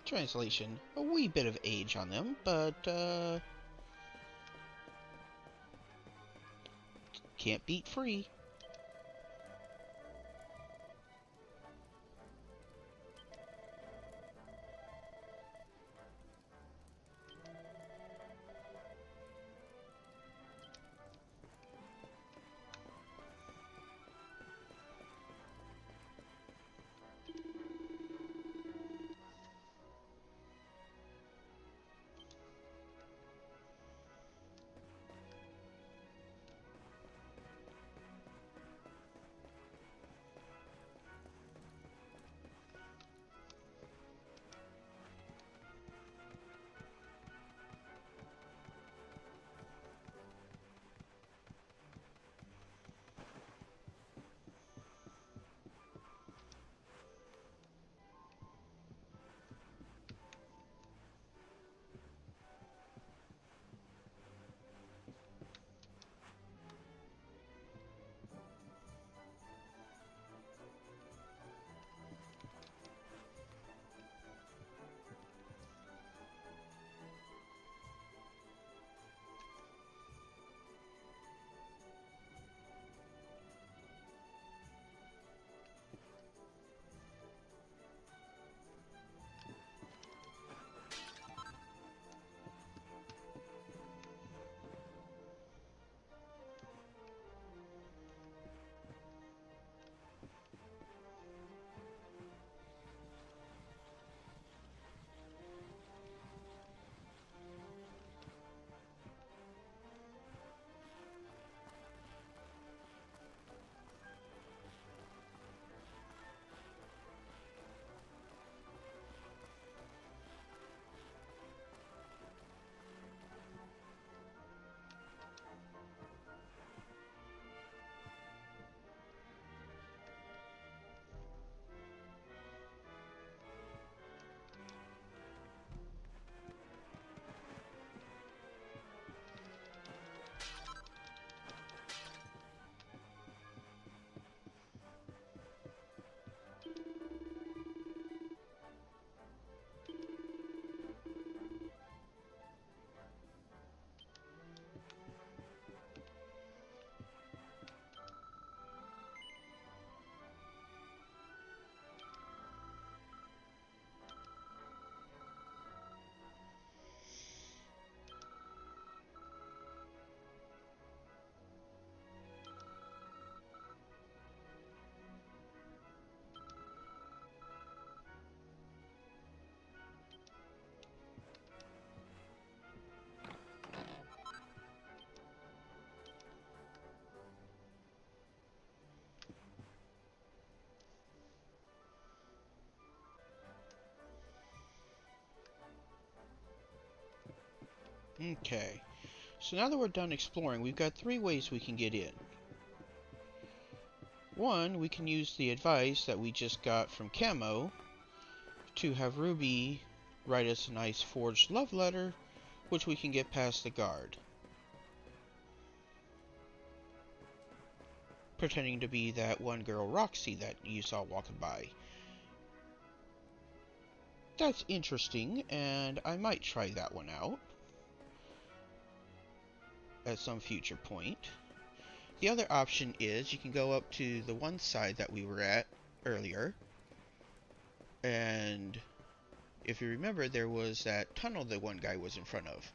Translation, a wee bit of age on them, but, can't beat free. Okay, so now that we're done exploring, we've got 3 ways we can get in. One, we can use the advice that we just got from Camo to have Ruby write us a nice forged love letter, which we can get past the guard, pretending to be that one girl Roxy that you saw walking by. That's interesting, and I might try that one out at some future point. The other option is you can go up to the one side that we were at earlier, and if you remember, there was that tunnel that one guy was in front of.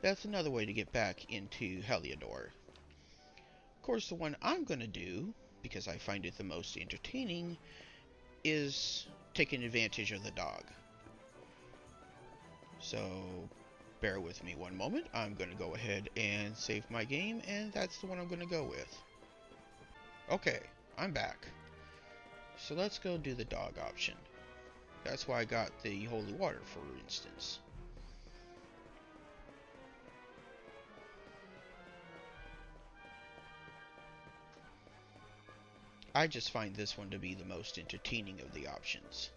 That's another way to get back into Heliodor. Of course, the one I'm going to do, because I find it the most entertaining, is taking advantage of the dog. So, bear with me one moment. I'm going to go ahead and save my game, and that's the one I'm going to go with. Okay, I'm back. So let's go do the dog option. That's why I got the holy water, for instance. I just find this one to be the most entertaining of the options.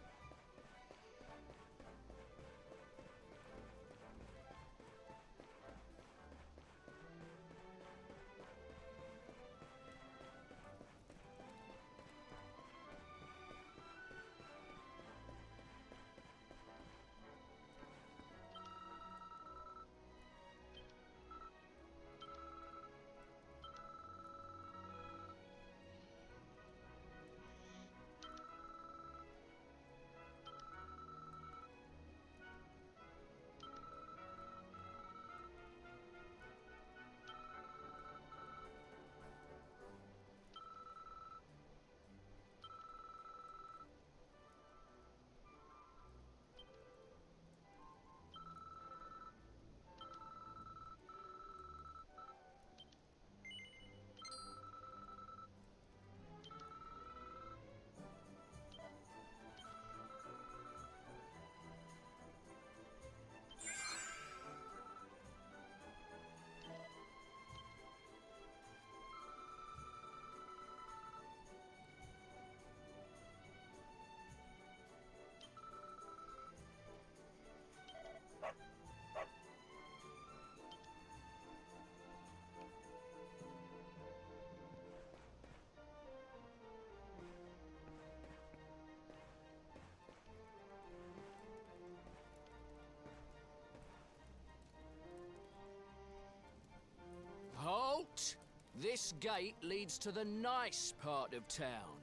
This gate leads to the nice part of town.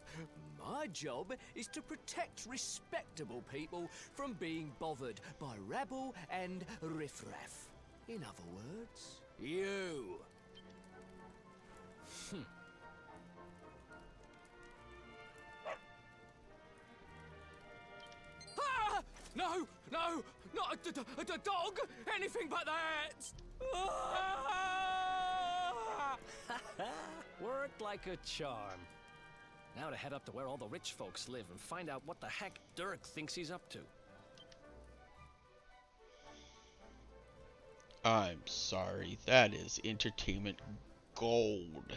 My job is to protect respectable people from being bothered by rabble and riffraff. In other words, you. Ah! No, no, not a dog! Anything but that! Ah! Worked like a charm. Now to head up to where all the rich folks live and find out what the heck Derk thinks he's up to. I'm sorry, that is entertainment gold.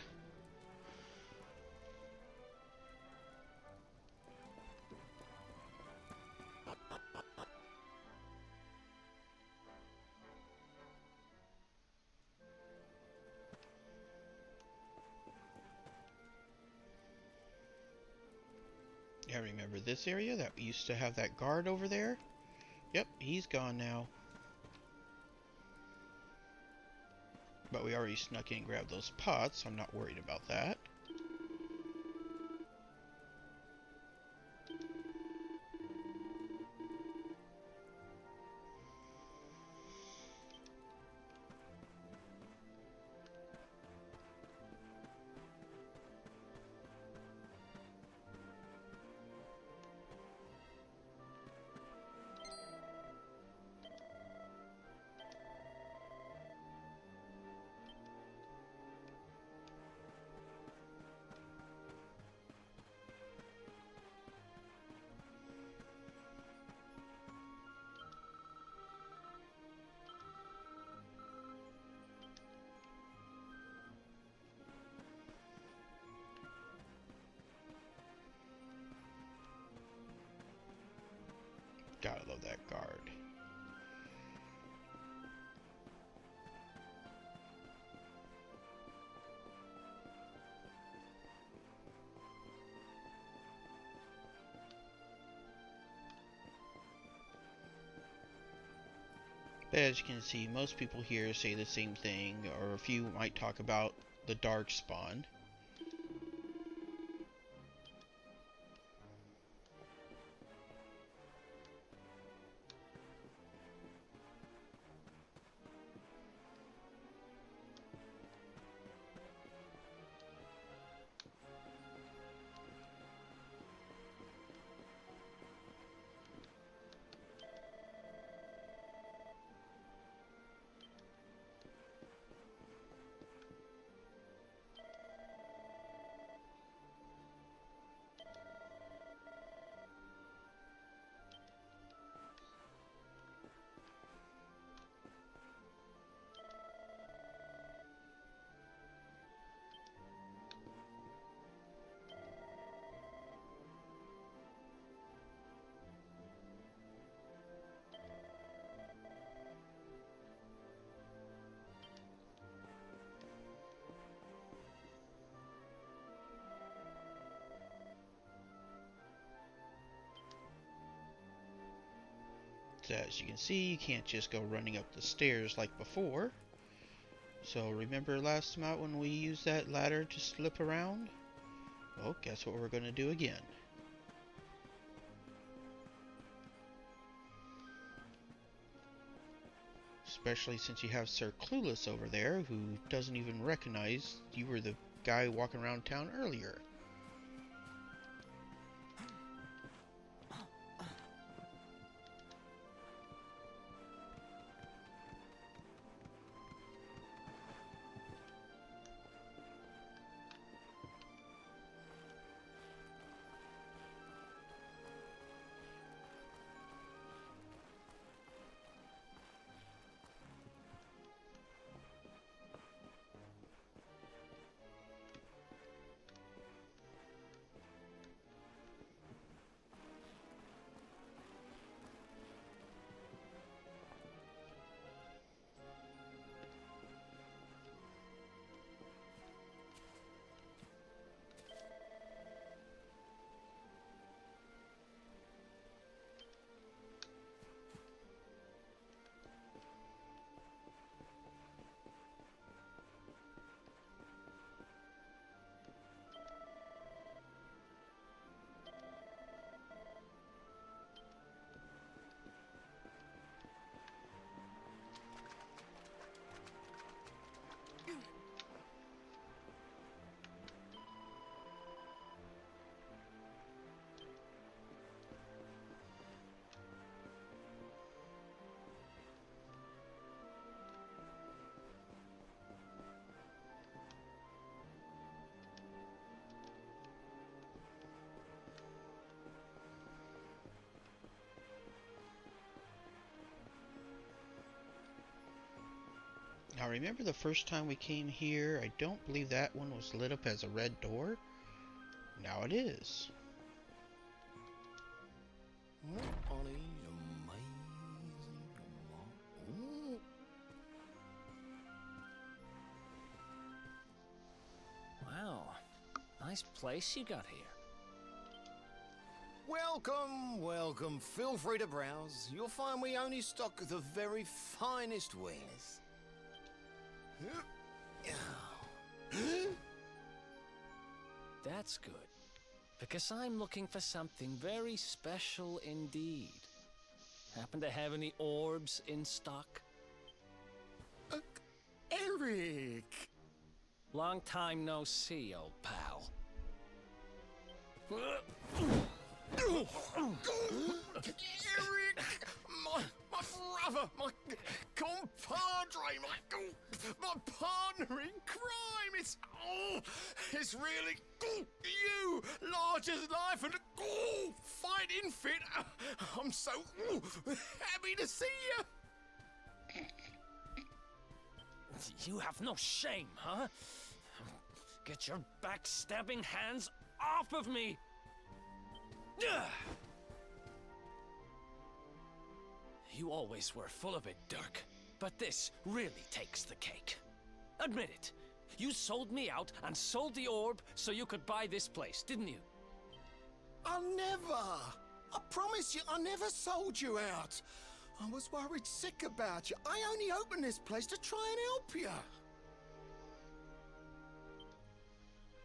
Yeah, remember this area that used to have that guard over there? Yep, he's gone now. But we already snuck in and grabbed those pots, so I'm not worried about that. Gotta love that guard. But as you can see, most people here say the same thing, or a few might talk about the dark spawn. As you can see, you can't just go running up the stairs like before. So remember last time out when we used that ladder to slip around? Well, guess what we're going to do again. Especially since you have Sir Clueless over there, who doesn't even recognize you were the guy walking around town earlier. Now remember the first time we came here, I don't believe that one was lit up as a red door. Now it is. Wow, nice place you got here. Welcome, welcome. Feel free to browse. You'll find we only stock the very finest wares. That's good, because I'm looking for something very special indeed. Happen to have any orbs in stock? Eric! Long time no see, old pal. Eric! My brother, my compadre, my partner in crime! It's really you, large as life and fighting fit. I'm so happy to see you. You have no shame, huh? Get your backstabbing hands off of me! You always were full of it, Derk. But this really takes the cake. Admit it. You sold me out and sold the orb so you could buy this place, didn't you? I never! I promise you, I never sold you out. I was worried sick about you. I only opened this place to try and help you.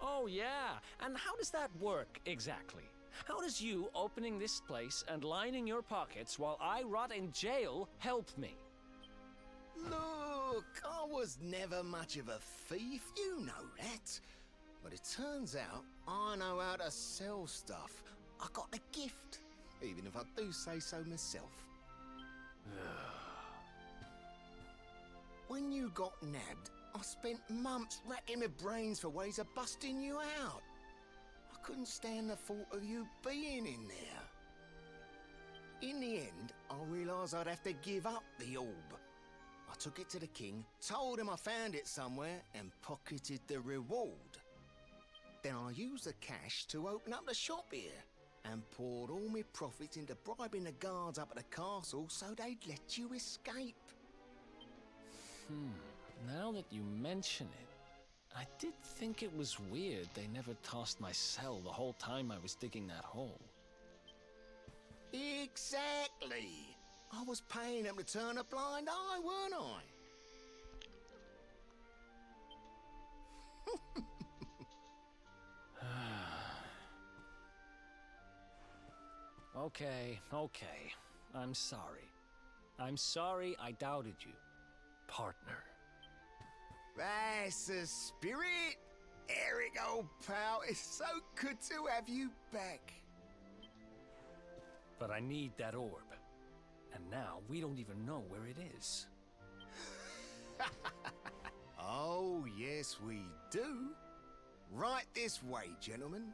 Oh, yeah. And how does that work, exactly? How does you opening this place and lining your pockets while I rot in jail help me? Look, I was never much of a thief, you know that. But it turns out I know how to sell stuff. I got a gift, even if I do say so myself. When you got nabbed, I spent months racking my brains for ways of busting you out. I couldn't stand the thought of you being in there. In the end, I realised I'd have to give up the orb. I took it to the king, told him I found it somewhere, and pocketed the reward. Then I used the cash to open up the shop here, and poured all my profits into bribing the guards up at the castle so they'd let you escape. Now that you mention it, I did think it was weird they never tossed my cell the whole time I was digging that hole. Exactly. I was paying them to turn a blind eye, weren't I? Okay. I'm sorry. I'm sorry I doubted you, partner. That's the spirit. Eric, old pal, it's so good to have you back. But I need that orb. And now we don't even know where it is. Oh, yes, we do. Right this way, gentlemen.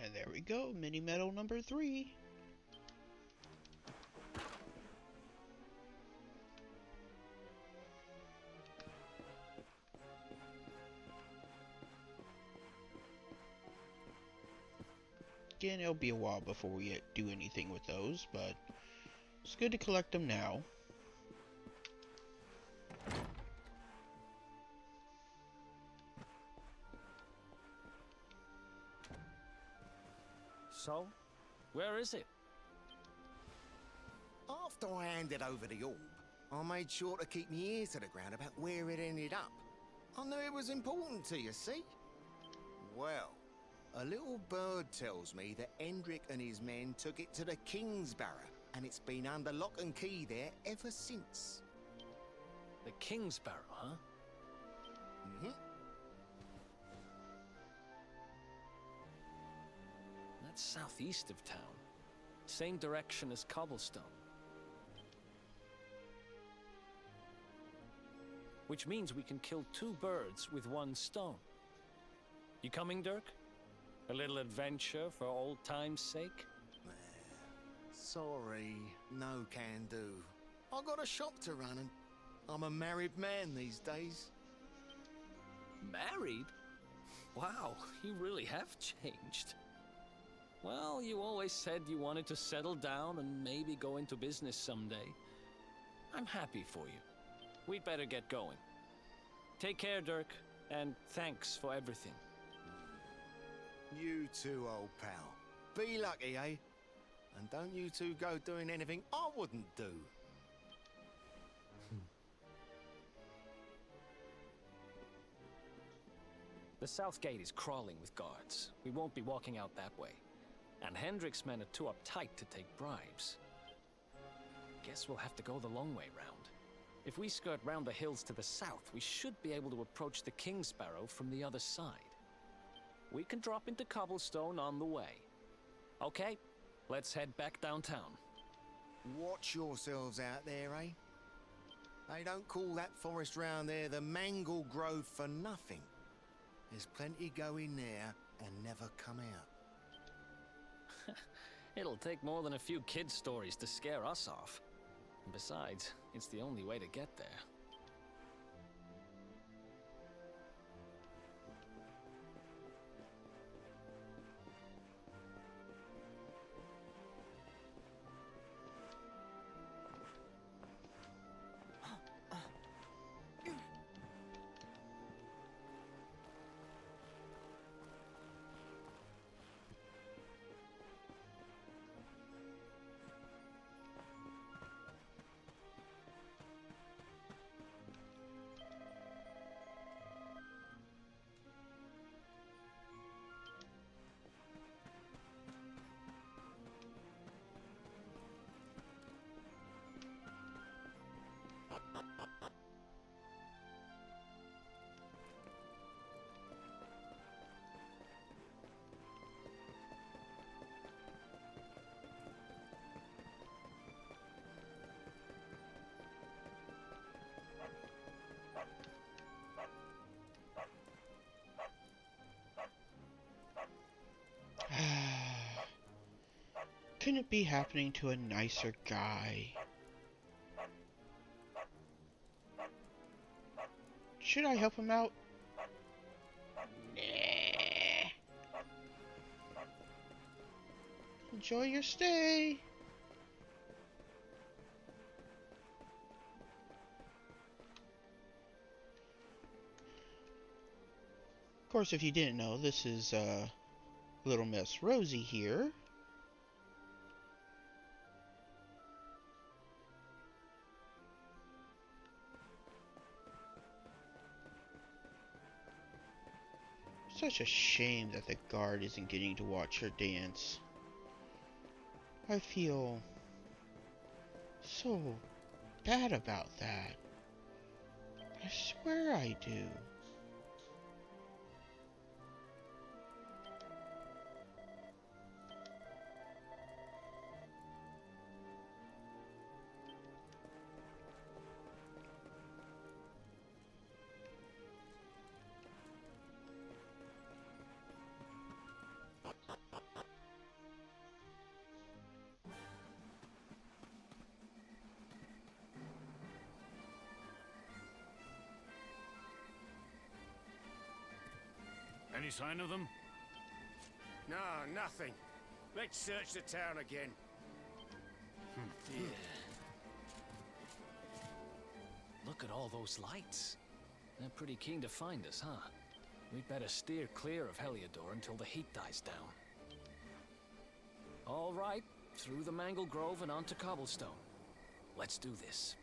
And there we go, mini medal number 3. Again, it'll be a while before we do anything with those, but it's good to collect them now. So, where is it? After I handed over the orb, I made sure to keep my ear to the ground about where it ended up. I knew it was important to you, see? Well, a little bird tells me that Hendrik and his men took it to the King's Barrow, and it's been under lock and key there ever since. The King's Barrow, huh? Mm-hmm. That's southeast of town. Same direction as Cobblestone. Which means we can kill two birds with one stone. You coming, Derk? A little adventure for old time's sake? Sorry, no can do. I got a shop to run and I'm a married man these days. Married? Wow, you really have changed. Well, you always said you wanted to settle down and maybe go into business someday. I'm happy for you. We'd better get going. Take care, Derk, and thanks for everything. You too, old pal. Be lucky, eh? And don't you two go doing anything I wouldn't do. The south gate is crawling with guards. We won't be walking out that way. And Hendrik's men are too uptight to take bribes. Guess we'll have to go the long way round. If we skirt round the hills to the south, we should be able to approach the King's Barrow from the other side. We can drop into Cobblestone on the way. Okay, let's head back downtown. Watch yourselves out there, eh? They don't call that forest round there the Mangle Grove for nothing. There's plenty go in there and never come out. It'll take more than a few kid stories to scare us off. And besides, it's the only way to get there. Couldn't it be happening to a nicer guy? Should I help him out? Nah. Enjoy your stay. Of course, if you didn't know, this is Little Miss Rosie here. Such a shame that the guard isn't getting to watch her dance. I feel so bad about that. I swear I do. Any sign of them? No, nothing. Let's search the town again. Yeah. Look at all those lights. They're pretty keen to find us, huh? We'd better steer clear of Heliodor until the heat dies down. All right, through the Mangle Grove and onto Cobblestone. Let's do this.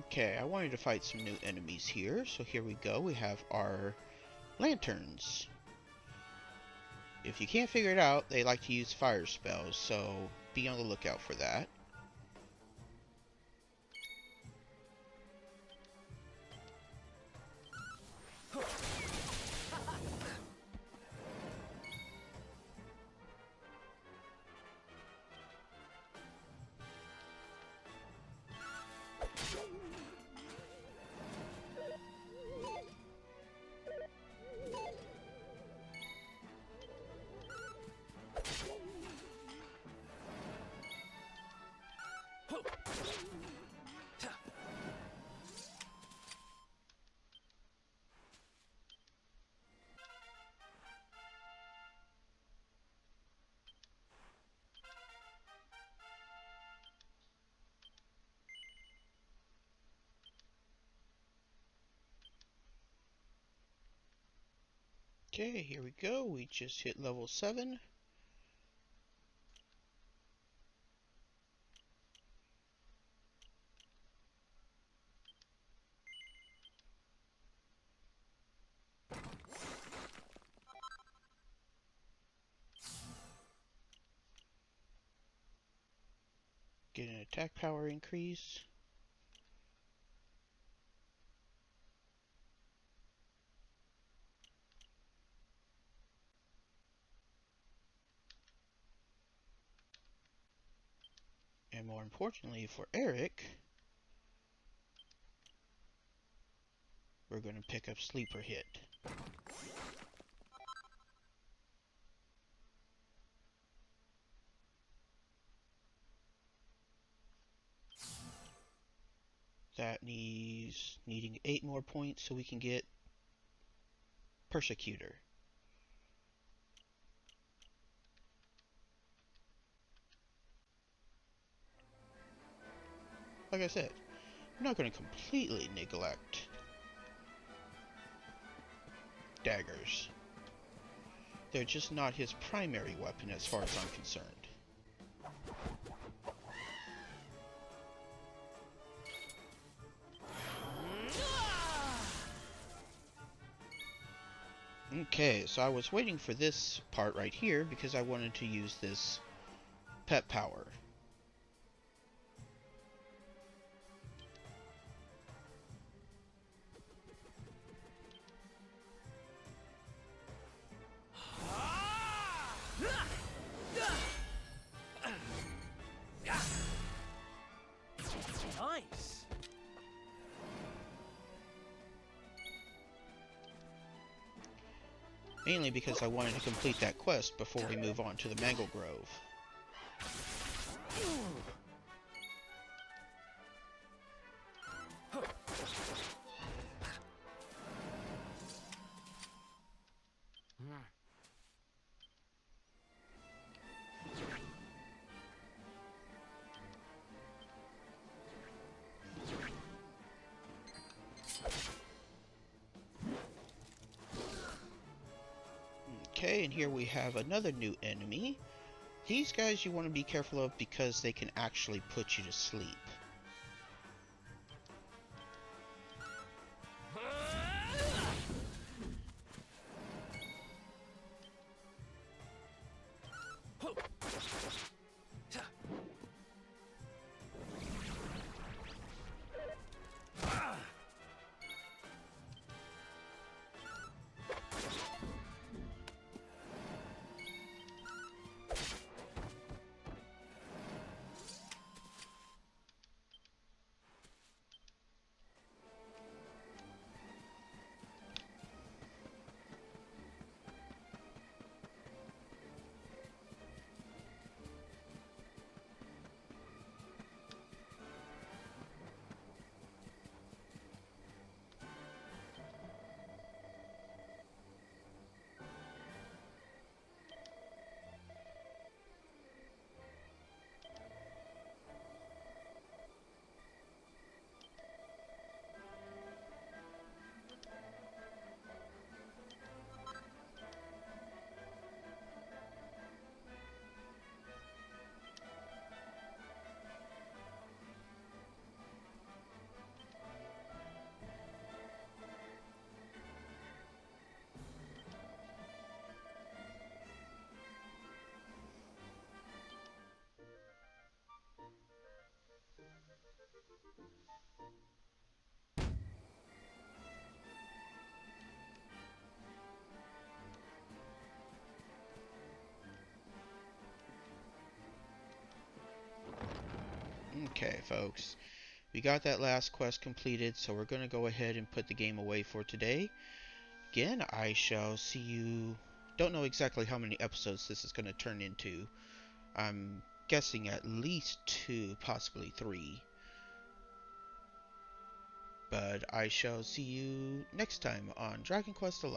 Okay, I wanted to fight some new enemies here, so here we go. We have our lanterns. If you can't figure it out, they like to use fire spells, so be on the lookout for that. Okay, here we go. We just hit level 7. Get an attack power increase. And more importantly for Eric, we're going to pick up Sleeper Hit. That needing 8 more points so we can get Persecutor. Like I said, I'm not going to completely neglect daggers. They're just not his primary weapon as far as I'm concerned. Okay, so I was waiting for this part right here because I wanted to use this Pep Power. Nice! Mainly because I wanted to complete that quest before we move on to the Mangle Grove. Okay, and here we have another new enemy. These guys you want to be careful of because they can actually put you to sleep. Okay, folks. We got that last quest completed, so we're going to go ahead and put the game away for today. Again, I shall see you... Don't know exactly how many episodes this is going to turn into. I'm guessing at least 2, possibly 3. But I shall see you next time on Dragon Quest XI.